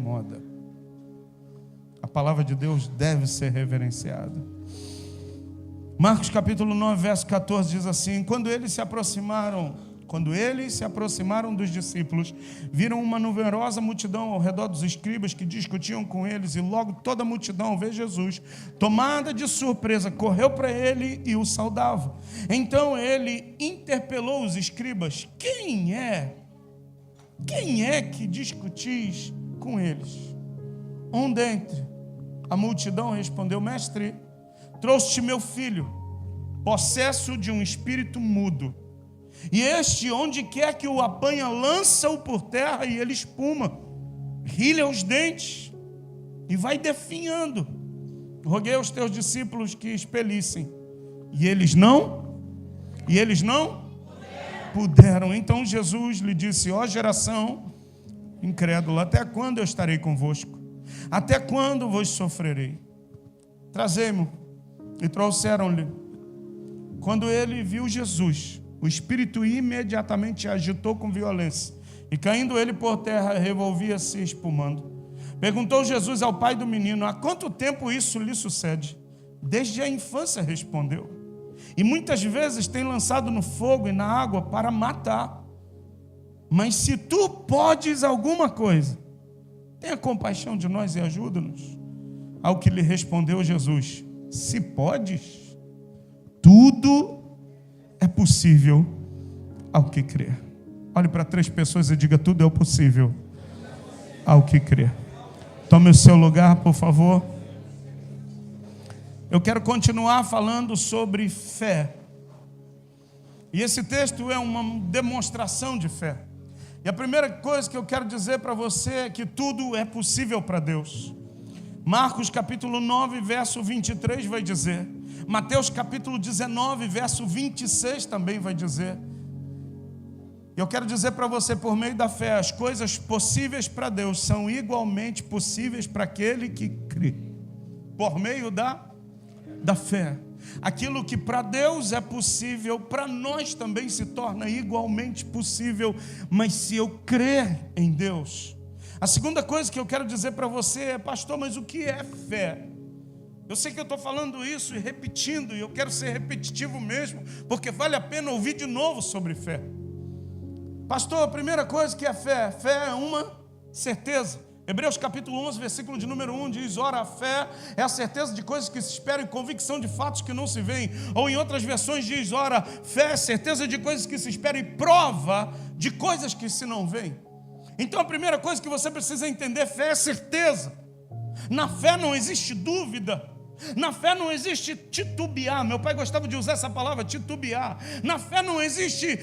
moda. A palavra de Deus deve ser reverenciada. Marcos capítulo 9, verso 14 diz assim: Quando eles se aproximaram dos discípulos, viram uma numerosa multidão ao redor dos escribas que discutiam com eles, e logo toda a multidão, ao ver Jesus, tomada de surpresa, correu para ele e o saudava. Então ele interpelou os escribas: Quem é que discutis com eles? Um dentre a multidão respondeu: Mestre, trouxe-te meu filho, possesso de um espírito mudo. E este, onde quer que o apanha, lança-o por terra e ele espuma, rilha os dentes e vai definhando. Roguei aos teus discípulos que expelissem, e eles não puderam. Então Jesus lhe disse: Ó geração incrédula, até quando eu estarei convosco? Até quando vos sofrerei? Trazei-mo. E trouxeram-lhe. Quando ele viu Jesus, o espírito imediatamente agitou com violência, e caindo ele por terra, revolvia-se espumando. Perguntou Jesus ao pai do menino: Há quanto tempo isso lhe sucede? Desde a infância, respondeu. E muitas vezes tem lançado no fogo e na água para matar. Mas se tu podes alguma coisa, tenha compaixão de nós e ajuda-nos. Ao que lhe respondeu Jesus: Se podes, tudo é possível ao que crer. Olhe para 3 pessoas e diga: tudo é possível ao que crer. Tome o seu lugar, por favor. Eu quero continuar falando sobre fé. E esse texto é uma demonstração de fé. E a primeira coisa que eu quero dizer para você é que tudo é possível para Deus. Marcos capítulo 9, verso 23 vai dizer. Mateus capítulo 19, verso 26 também vai dizer. Eu quero dizer para você, por meio da fé, as coisas possíveis para Deus são igualmente possíveis para aquele que crê. Por meio da fé. Aquilo que para Deus é possível, para nós também se torna igualmente possível, mas se eu crer em Deus. A segunda coisa que eu quero dizer para você é: pastor, mas o que é fé? Eu sei que eu estou falando isso e repetindo, e eu quero ser repetitivo mesmo, porque vale a pena ouvir de novo sobre fé. Pastor, a primeira coisa que é fé. Fé é uma certeza. Hebreus capítulo 11, versículo de número 1 diz: Ora, a fé é a certeza de coisas que se esperam e convicção de fatos que não se veem. Ou em outras versões diz: Ora, fé é certeza de coisas que se esperam e prova de coisas que se não veem. Então a primeira coisa que você precisa entender: fé é certeza. Na fé não existe dúvida. Na fé não existe titubear. Meu pai gostava de usar essa palavra, titubear. Na fé não existe,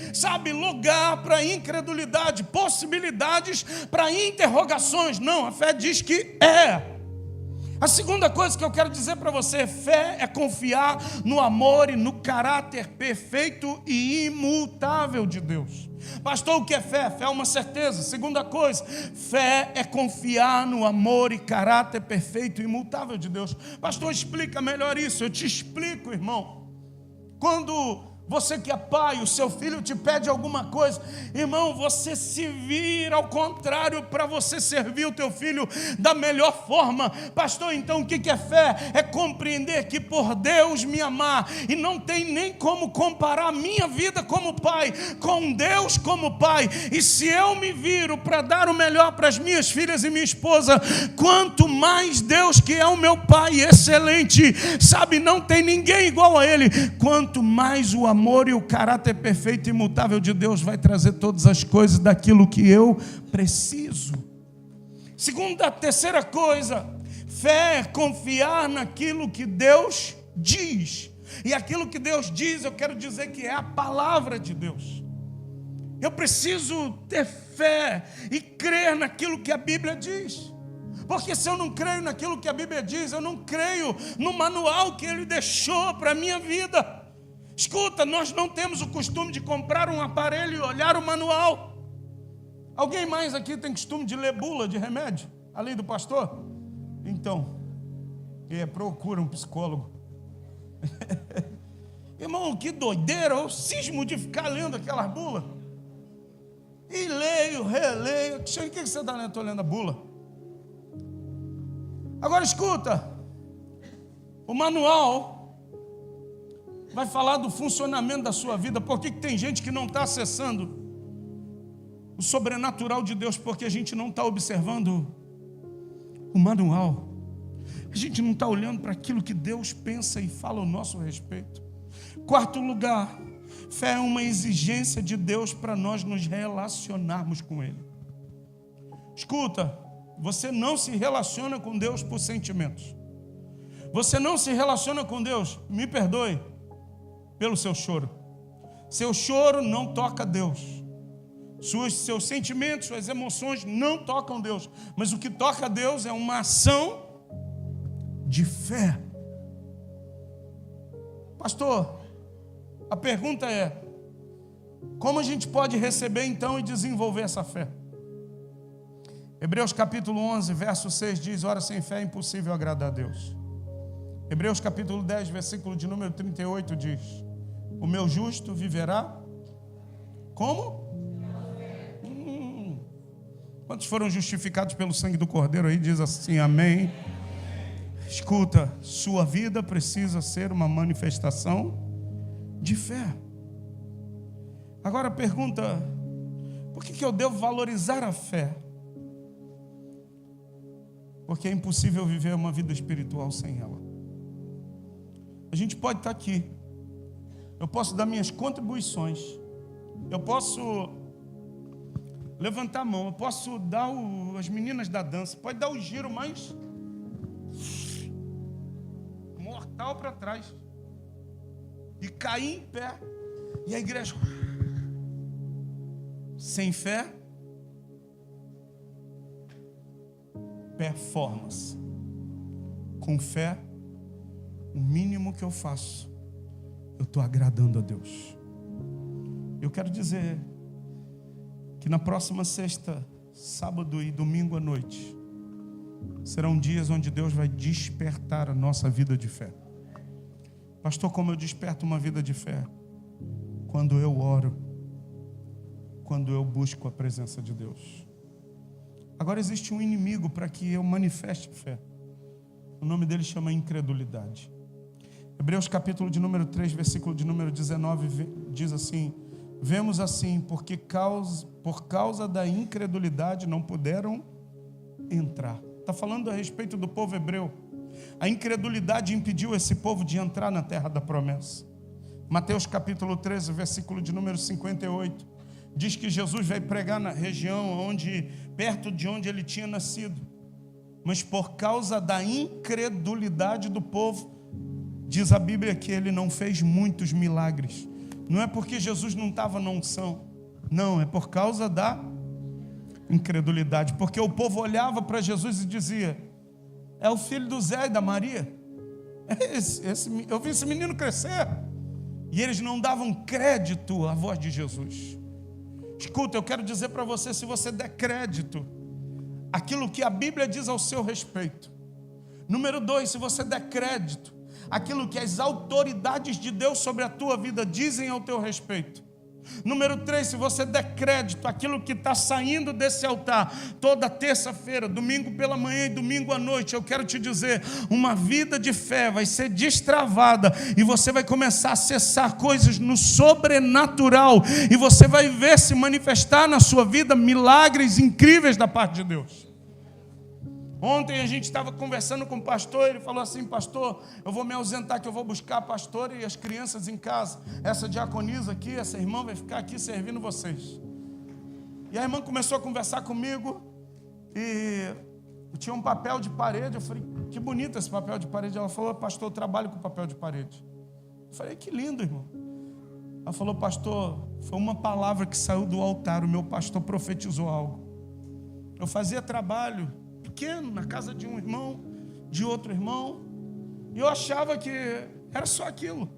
lugar para incredulidade, possibilidades para interrogações. Não, a fé diz que é. A segunda coisa que eu quero dizer para você: fé é confiar no amor e no caráter perfeito e imutável de Deus. Pastor, o que é fé? Fé é uma certeza. Segunda coisa, fé é confiar no amor e caráter perfeito e imutável de Deus. Pastor, explica melhor isso. Eu te explico, irmão. Quando você que é pai, o seu filho te pede alguma coisa, irmão, você se vira ao contrário para você servir o teu filho da melhor forma. Pastor, então o que é fé? É compreender que por Deus me amar, e não tem nem como comparar a minha vida como pai com Deus como pai. E se eu me viro para dar o melhor para as minhas filhas e minha esposa, quanto mais Deus, que é o meu pai excelente, não tem ninguém igual a ele, quanto mais o amor e o caráter perfeito e imutável de Deus vai trazer todas as coisas daquilo que eu preciso. Terceira coisa, fé é confiar naquilo que Deus diz. E aquilo que Deus diz, eu quero dizer que é a palavra de Deus. Eu preciso ter fé e crer naquilo que a Bíblia diz. Porque se eu não creio naquilo que a Bíblia diz, eu não creio no manual que Ele deixou para a minha vida. Escuta, nós não temos o costume de comprar um aparelho e olhar o manual. Alguém mais aqui tem costume de ler bula de remédio, além do pastor? Então, procura um psicólogo. Irmão, que doideira, eu cismo de ficar lendo aquelas bulas. E leio, releio. O que você está lendo? Estou lendo a bula. Agora escuta, o manual vai falar do funcionamento da sua vida. Por que tem gente que não está acessando o sobrenatural de Deus? Porque a gente não está observando o manual. A gente não está olhando para aquilo que Deus pensa e fala ao nosso respeito. Quarto lugar, fé é uma exigência de Deus para nós nos relacionarmos com Ele. Escuta, você não se relaciona com Deus por sentimentos. Você não se relaciona com Deus, me perdoe, pelo seu choro. Seu choro não toca Deus. Seus sentimentos, suas emoções não tocam Deus. Mas o que toca a Deus é uma ação de fé. Pastor, a pergunta é: como a gente pode receber então e desenvolver essa fé? Hebreus capítulo 11, verso 6 diz: ora, sem fé é impossível agradar a Deus. Hebreus capítulo 10, versículo de número 38 diz: o meu justo viverá como? Quantos foram justificados pelo sangue do Cordeiro aí? Diz assim, amém. Escuta, sua vida precisa ser uma manifestação de fé. Agora a pergunta: por que eu devo valorizar a fé? Porque é impossível viver uma vida espiritual sem ela. A gente pode estar aqui, eu posso dar minhas contribuições, eu posso levantar a mão, eu posso dar as meninas da dança, pode dar o giro mais mortal para trás e cair em pé, e a igreja sem fé, performance. Com fé, o mínimo que eu faço, eu estou agradando a Deus. Eu quero dizer que na próxima sexta, sábado e domingo à noite serão dias onde Deus vai despertar a nossa vida de fé. Pastor, como eu desperto uma vida de fé? Quando eu oro, quando eu busco a presença de Deus. Agora existe um inimigo para que eu manifeste fé. O nome dele chama incredulidade. Hebreus capítulo de número 3, versículo de número 19 diz assim: vemos assim, porque por causa da incredulidade não puderam entrar. Está falando a respeito do povo hebreu. A incredulidade impediu esse povo de entrar na terra da promessa. Mateus capítulo 13, versículo de número 58, diz que Jesus vai pregar na região perto de onde ele tinha nascido. Mas por causa da incredulidade do povo, diz a Bíblia que ele não fez muitos milagres. Não é porque Jesus não estava na unção, não, é por causa da incredulidade. Porque o povo olhava para Jesus e dizia: é o filho do Zé e da Maria, eu vi esse menino crescer. E eles não davam crédito à voz de Jesus. Escuta, eu quero dizer para você, se você der crédito àquilo que a Bíblia diz ao seu respeito. Número 2, se você der crédito àquilo que as autoridades de Deus sobre a tua vida dizem ao teu respeito. Número 3, se você der crédito àquilo que está saindo desse altar toda terça-feira, domingo pela manhã e domingo à noite, eu quero te dizer, uma vida de fé vai ser destravada e você vai começar a acessar coisas no sobrenatural e você vai ver se manifestar na sua vida milagres incríveis da parte de Deus. Ontem a gente estava conversando com o pastor, ele falou assim: pastor, eu vou me ausentar que eu vou buscar a pastora e as crianças em casa. Essa diaconisa aqui, essa irmã vai ficar aqui servindo vocês. E a irmã começou a conversar comigo e tinha um papel de parede. Eu falei: que bonito esse papel de parede. Ela falou: pastor, eu trabalho com papel de parede. Eu falei: que lindo, irmão. Ela falou: pastor, foi uma palavra que saiu do altar, o meu pastor profetizou algo. Eu fazia trabalho pequeno, na casa de um irmão, de outro irmão, e eu achava que era só aquilo.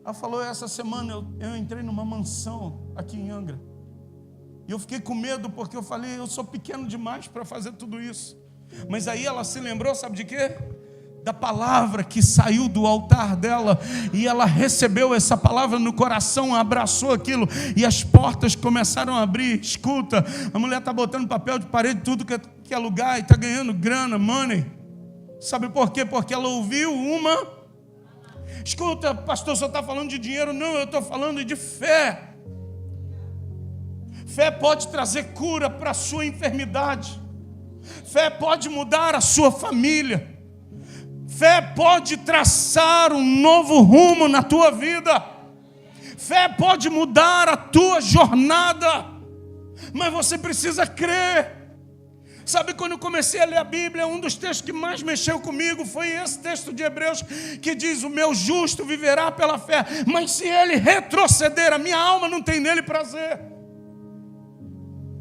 Ela falou: essa semana eu entrei numa mansão aqui em Angra, e eu fiquei com medo, porque eu falei: eu sou pequeno demais para fazer tudo isso. Mas aí ela se lembrou, sabe de quê? Da palavra que saiu do altar dela, e ela recebeu essa palavra no coração, abraçou aquilo, e as portas começaram a abrir. Escuta, a mulher está botando papel de parede, tudo que é lugar, e está ganhando grana, money. Sabe por quê? Porque ela ouviu uma... Escuta, pastor, só está falando de dinheiro? Não, eu estou falando de fé. Fé pode trazer cura para a sua enfermidade. Fé pode mudar a sua família. Fé pode traçar um novo rumo na tua vida. Fé pode mudar a tua jornada. Mas você precisa crer. Sabe, quando eu comecei a ler a Bíblia, um dos textos que mais mexeu comigo foi esse texto de Hebreus, que diz: o meu justo viverá pela fé, mas se ele retroceder, a minha alma não tem nele prazer.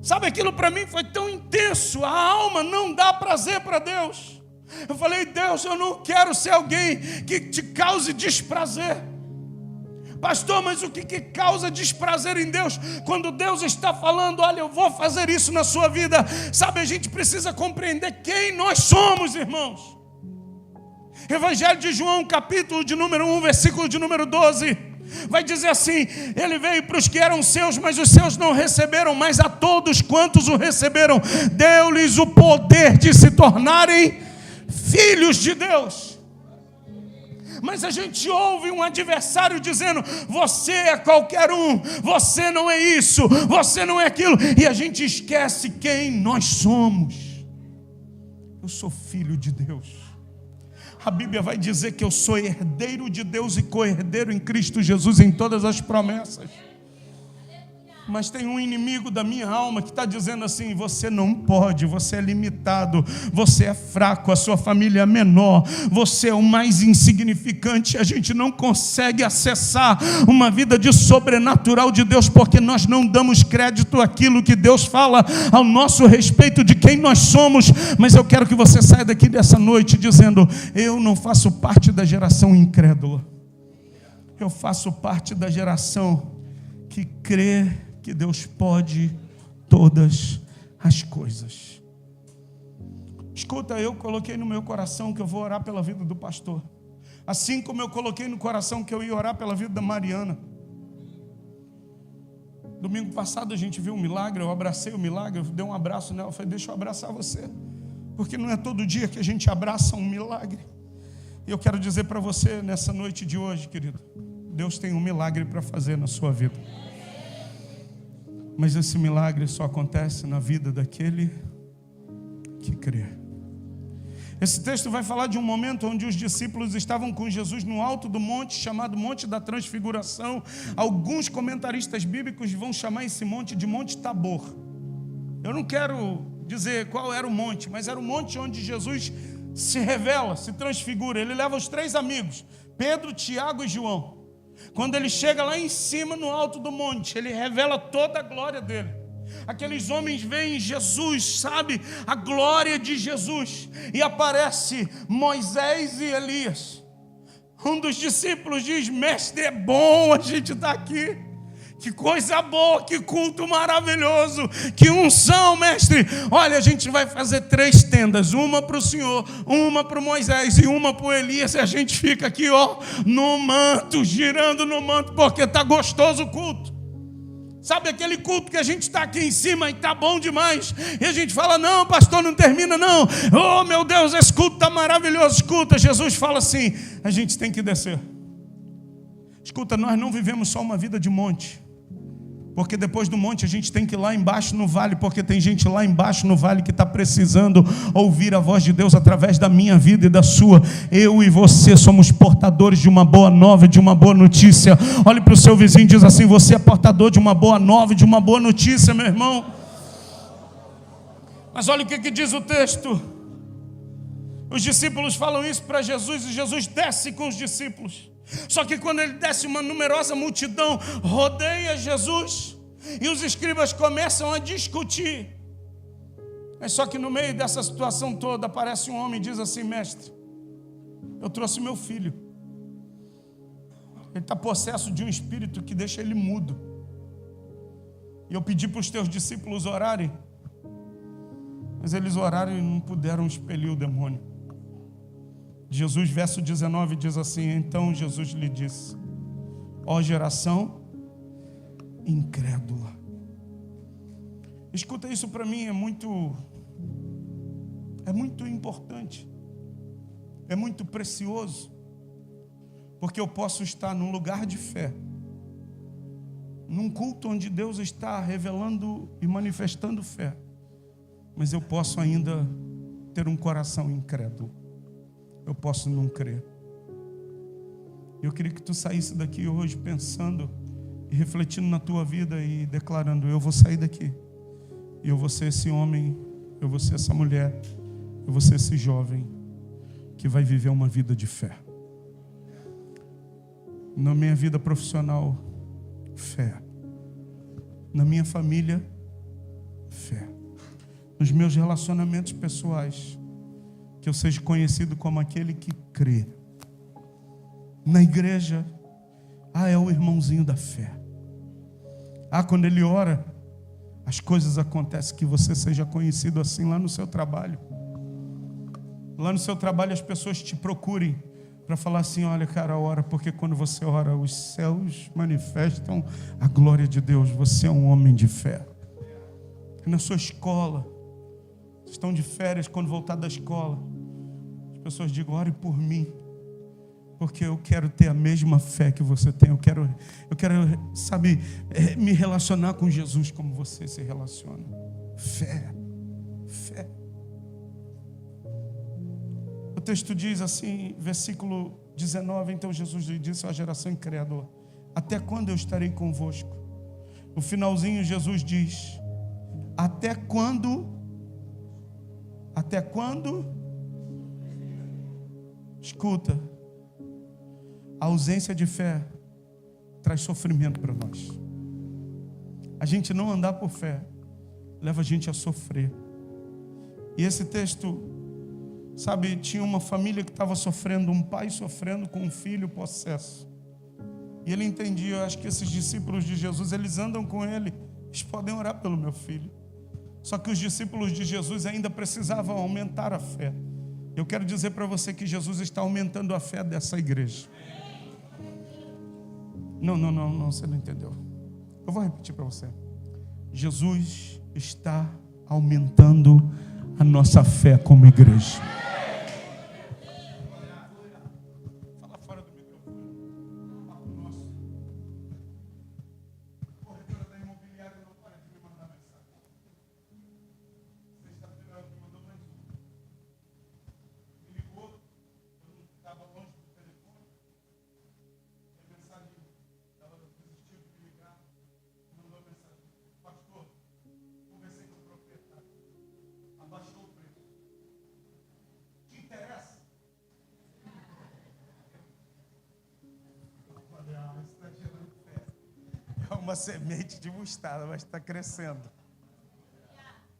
Sabe, aquilo para mim foi tão intenso. A alma não dá prazer para Deus. Eu falei: Deus, eu não quero ser alguém que te cause desprazer. Pastor, mas o que causa desprazer em Deus? Quando Deus está falando: olha, eu vou fazer isso na sua vida. Sabe, a gente precisa compreender quem nós somos, irmãos. Evangelho de João, capítulo de número 1, versículo de número 12, vai dizer assim: ele veio para os que eram seus, mas os seus não receberam, mas a todos quantos o receberam, deu-lhes o poder de se tornarem filhos de Deus. Mas a gente ouve um adversário dizendo: você é qualquer um, você não é isso, você não é aquilo, e a gente esquece quem nós somos. Eu sou filho de Deus. A Bíblia vai dizer que eu sou herdeiro de Deus e co-herdeiro em Cristo Jesus em todas as promessas. Mas tem um inimigo da minha alma que está dizendo assim: você não pode, você é limitado, você é fraco, a sua família é menor, você é o mais insignificante. A gente não consegue acessar uma vida de sobrenatural de Deus, porque nós não damos crédito àquilo que Deus fala ao nosso respeito de quem nós somos. Mas eu quero que você saia daqui dessa noite dizendo: eu não faço parte da geração incrédula, eu faço parte da geração que crê que Deus pode todas as coisas. Escuta, eu coloquei no meu coração que eu vou orar pela vida do pastor, assim como eu coloquei no coração que eu ia orar pela vida da Mariana. Domingo passado a gente viu um milagre, eu abracei o milagre, eu dei um abraço nela, eu falei: deixa eu abraçar você, porque não é todo dia que a gente abraça um milagre. E eu quero dizer para você nessa noite de hoje, querido, Deus tem um milagre para fazer na sua vida. Mas esse milagre só acontece na vida daquele que crê. Esse texto vai falar de um momento onde os discípulos estavam com Jesus no alto do monte, chamado Monte da Transfiguração. Alguns comentaristas bíblicos vão chamar esse monte de Monte Tabor. Eu não quero dizer qual era o monte, mas era o monte onde Jesus se revela, se transfigura. Ele leva os 3 amigos, Pedro, Tiago e João. Quando ele chega lá em cima, no alto do monte, ele revela toda a glória dele. Aqueles homens veem Jesus, sabe, a glória de Jesus, e aparece Moisés e Elias. Um dos discípulos diz: mestre, é bom a gente estar aqui. Que coisa boa, que culto maravilhoso, que unção, mestre. Olha, a gente vai fazer 3 tendas, uma para o Senhor, uma para o Moisés e uma para o Elias. E a gente fica aqui, ó, no manto, girando no manto, porque está gostoso o culto. Sabe aquele culto que a gente está aqui em cima e está bom demais, e a gente fala: não, pastor, não termina não. Oh meu Deus, esse culto está maravilhoso. Escuta, Jesus fala assim: a gente tem que descer. Escuta, nós não vivemos só uma vida de monte, porque depois do monte a gente tem que ir lá embaixo no vale, porque tem gente lá embaixo no vale que está precisando ouvir a voz de Deus através da minha vida e da sua. Eu e você somos portadores de uma boa nova, de uma boa notícia. Olhe para o seu vizinho e diz assim: você é portador de uma boa nova, de uma boa notícia, meu irmão. Mas olha o que diz o texto. Os discípulos falam isso para Jesus, e Jesus desce com os discípulos. Só que quando ele desce, uma numerosa multidão rodeia Jesus, e os escribas começam a discutir. Mas só que no meio dessa situação toda aparece um homem e diz assim: mestre, eu trouxe meu filho. Ele está possesso de um espírito que deixa ele mudo. E eu pedi para os teus discípulos orarem, mas eles oraram e não puderam expelir o demônio. Jesus, verso 19, diz assim: então Jesus lhe disse: ó geração incrédula. Escuta, isso para mim é muito importante. é muito precioso, porque eu posso estar num lugar de fé, num culto onde Deus está revelando e manifestando fé, mas eu posso ainda ter um coração incrédulo. Eu posso não crer. Eu queria que tu saísse daqui hoje pensando e refletindo na tua vida e declarando: eu vou sair daqui, e eu vou ser esse homem, eu vou ser essa mulher, eu vou ser esse jovem que vai viver uma vida de fé. Na minha vida profissional, fé. Na minha família, fé. Nos meus relacionamentos pessoais, que eu seja conhecido como aquele que crê. Na igreja, é o irmãozinho da fé. Quando ele ora, as coisas acontecem, que você seja conhecido assim lá no seu trabalho. Lá no seu trabalho as pessoas te procurem para falar assim: olha, cara, ora, porque quando você ora, os céus manifestam a glória de Deus. Você é um homem de fé. Na sua escola, estão de férias, quando voltar da escola, as pessoas digam: ore por mim, porque eu quero ter a mesma fé que você tem. Eu quero, sabe, me relacionar com Jesus como você se relaciona. Fé. O texto diz assim, versículo 19: então Jesus lhe disse à geração incrédula: até quando eu estarei convosco? No finalzinho Jesus diz: até quando? Até quando? Escuta, a ausência de fé traz sofrimento para nós. A gente não andar por fé leva a gente a sofrer. E esse texto, sabe, tinha uma família que estava sofrendo, um pai sofrendo com um filho possesso. E ele entendia: eu acho que esses discípulos de Jesus, eles andam com ele, eles podem orar pelo meu filho. Só que os discípulos de Jesus ainda precisavam aumentar a fé. Eu quero dizer para você que Jesus está aumentando a fé dessa igreja. Não, você não entendeu. Eu vou repetir para você. Jesus está aumentando a nossa fé como igreja. Fala fora do microfone. Papo nosso. Corretora da imobiliária não para de me mandar mensagem. Sexta-feira ela me mandou mais uma. Me ligou, eu não estava longe do telefone. A mensagem, ela desistiu de me ligar. Mandou mensagem: pastor, conversei com o proprietário, abaixou o preço. Te interessa? Eu falei: isso está gerando fé. É uma semente de mostarda, mas está crescendo.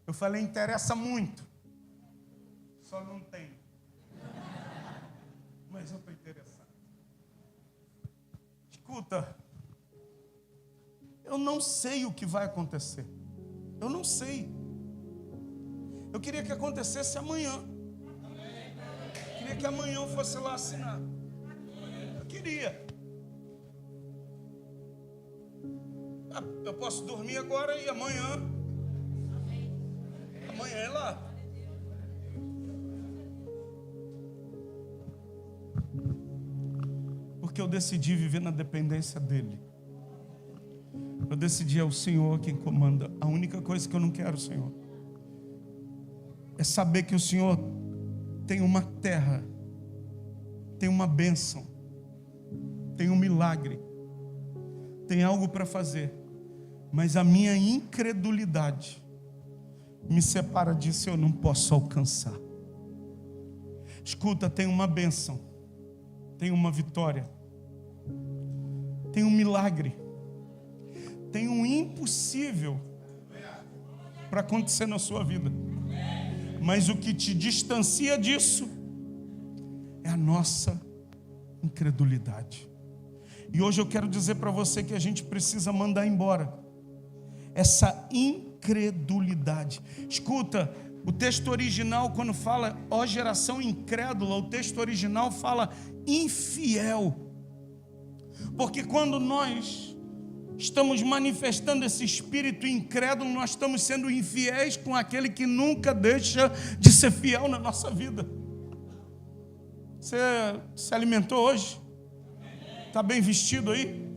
Eu falei: interessa muito, só não tem. Mas eu estou interessado. Escuta, eu não sei o que vai acontecer. Eu não sei. Eu queria que acontecesse amanhã. Eu queria que amanhã eu fosse lá assinar. Eu queria. Eu posso dormir agora e amanhã é lá. Porque eu decidi viver na dependência dele. Eu decidi: é o Senhor quem comanda. A única coisa que eu não quero, Senhor, é saber que o Senhor tem uma terra, tem uma bênção, tem um milagre, tem algo para fazer, mas a minha incredulidade me separa disso e eu não posso alcançar. Escuta, tem uma bênção, tem uma vitória, tem um milagre, tem um impossível para acontecer na sua vida. Mas o que te distancia disso é a nossa incredulidade. E hoje eu quero dizer para você que a gente precisa mandar embora essa incredulidade. Escuta, o texto original, quando fala ó geração incrédula, o texto original fala infiel. Porque quando nós estamos manifestando esse espírito incrédulo, nós estamos sendo infiéis com aquele que nunca deixa de ser fiel na nossa vida. Você se alimentou hoje? Está bem vestido aí?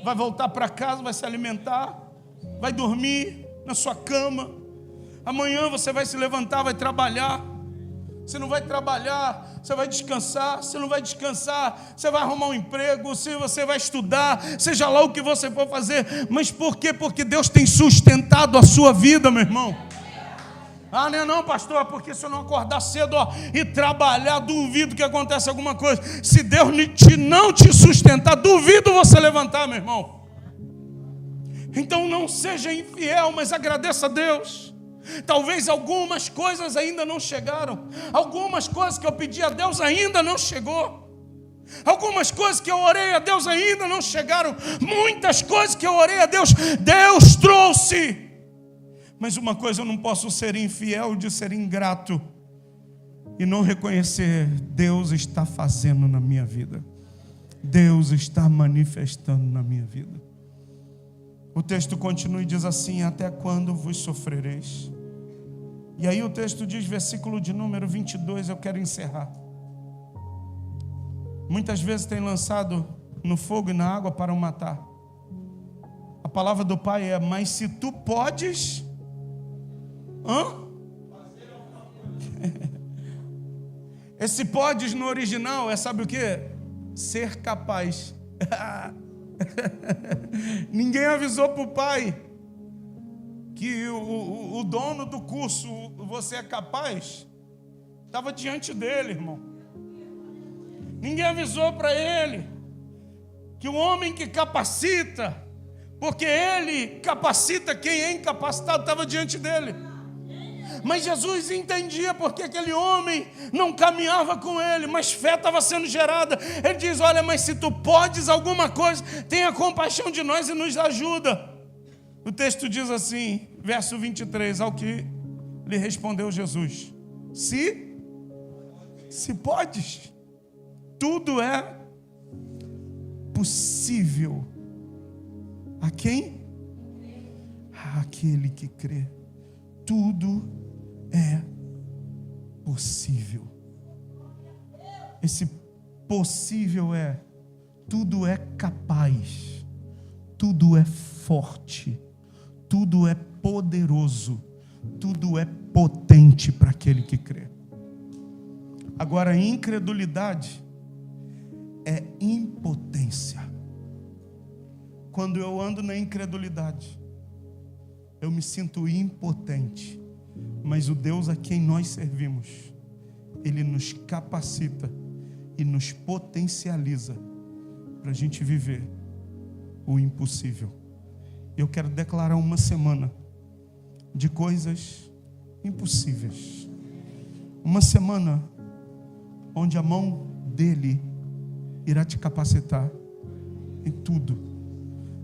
Vai voltar para casa, vai se alimentar, vai dormir na sua cama. Amanhã você vai se levantar, vai trabalhar. Você não vai trabalhar, você vai descansar. Se não vai descansar, você vai arrumar um emprego. Se você vai estudar, seja lá o que você for fazer. Mas por quê? Porque Deus tem sustentado a sua vida, meu irmão. Ah, não, pastor, porque se eu não acordar cedo e trabalhar, duvido que aconteça alguma coisa. Se Deus não te sustentar, duvido você levantar, meu irmão. Então não seja infiel, mas agradeça a Deus. Talvez algumas coisas ainda não chegaram. Algumas coisas que eu pedi a Deus ainda não chegou. Algumas coisas que eu orei a Deus ainda não chegaram. Muitas coisas que eu orei a Deus, Deus trouxe. Mas uma coisa, eu não posso ser infiel de ser ingrato e não reconhecer: Deus está fazendo na minha vida, Deus está manifestando na minha vida. O texto continua e diz assim: até quando vos sofrereis? E aí o texto diz, versículo de número 22, eu quero encerrar. Muitas vezes tem lançado no fogo e na água para o matar. A palavra do Pai é: mas se tu podes... Esse podes no original é, sabe o que? Ser capaz. Ninguém avisou para o pai que o dono do curso, você é capaz, estava diante dele, irmão. Ninguém avisou para ele que o homem que capacita, porque ele capacita quem é incapacitado, estava diante dele. Mas Jesus entendia porque aquele homem não caminhava com ele, mas fé estava sendo gerada. Ele diz: olha, mas se tu podes alguma coisa, tenha compaixão de nós e nos ajuda. O texto diz assim, verso 23, ao que lhe respondeu Jesus: se podes, tudo é possível. A quem? Àquele que crê. Tudo é possível. Esse possível é: tudo é capaz, tudo é forte, tudo é poderoso, tudo é potente para aquele que crê. Agora, a incredulidade é impotência. Quando eu ando na incredulidade, eu me sinto impotente. Mas o Deus a quem nós servimos, Ele nos capacita e nos potencializa para a gente viver o impossível. Eu quero declarar uma semana de coisas impossíveis. Uma semana onde a mão dEle irá te capacitar em tudo.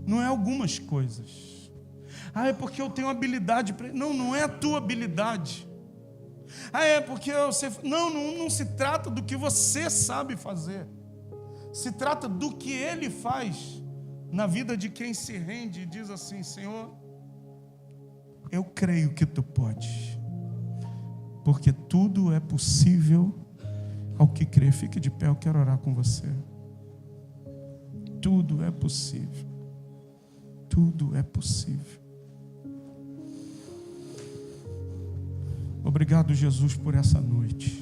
Não é algumas coisas. Ah, é porque eu tenho habilidade para... Não é a tua habilidade. Ah, é porque eu sei... Não se trata do que você sabe fazer. Se trata do que Ele faz na vida de quem se rende e diz assim: Senhor, eu creio que Tu podes, porque tudo é possível ao que crê. Fique de pé, eu quero orar com você. Tudo é possível. Tudo é possível. Obrigado, Jesus, por essa noite.